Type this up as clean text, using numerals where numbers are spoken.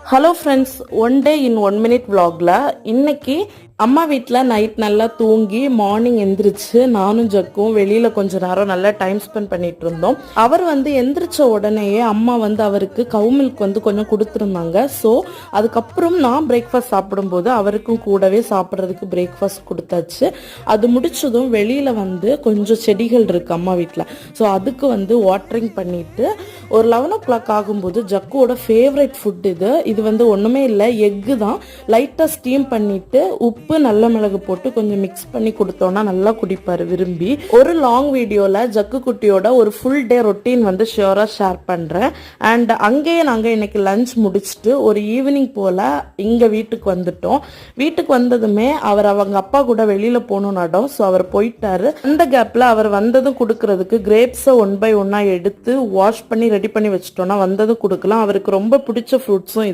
Hello friends, one day இன் 1 minute vlogல இன்னைக்கு அம்மா வீட்டில் நைட் நல்லா தூங்கி மார்னிங் எந்திரிச்சு நானும் ஜக்கும் வெளியில் கொஞ்ச நேரம் நல்லா டைம் ஸ்பெண்ட் பண்ணிட்டு இருந்தோம். அவர் எந்திரிச்ச உடனேயே அம்மா அவருக்கு கவு மில்க் கொஞ்சம் கொடுத்துருந்தாங்க. ஸோ அதுக்கப்புறம் நான் பிரேக்ஃபாஸ்ட் சாப்பிடும்போது அவருக்கும் கூடவே சாப்பிட்றதுக்கு பிரேக்ஃபாஸ்ட் கொடுத்தாச்சு. அது முடிச்சதும் வெளியில் கொஞ்சம் செடிகள் இருக்கு அம்மா வீட்டில். ஸோ அதுக்கு வாட்டரிங் பண்ணிட்டு ஒரு 11 o'clock ஆகும்போது ஜக்குவோட ஃபேவரட் ஃபுட் இது ஒன்றுமே இல்லை, எக்கு தான். லைட்டாக ஸ்டீம் பண்ணிட்டு உப்பு நல்ல மிளகு போட்டு கொஞ்சம் மிக்ஸ் பண்ணி கொடுத்தோன்னா நல்லா குடிப்பார் விரும்பி. ஒரு லாங் வீடியோவில் ஜக்கு குட்டியோட ஒரு ஃபுல் டே ரொட்டீன் ஷியோராக ஷேர் பண்ணுறேன். அண்ட் அங்கேயே நாங்கள் இன்னைக்கு லஞ்ச் முடிச்சுட்டு ஒரு ஈவினிங் போல் இங்கே வீட்டுக்கு வந்துட்டோம். வீட்டுக்கு வந்ததுமே அவங்க அப்பா கூட வெளியில் போகணும் நடம். ஸோ அவர் போயிட்டாரு. அந்த கேப்பில் அவர் வந்ததும் கொடுக்கறதுக்கு கிரேப்ஸை 1 by 1 எடுத்து வாஷ் பண்ணி ரெடி பண்ணி வச்சுட்டோன்னா வந்ததும் கொடுக்கலாம். அவருக்கு ரொம்ப பிடிச்ச ஃப்ரூட்ஸும்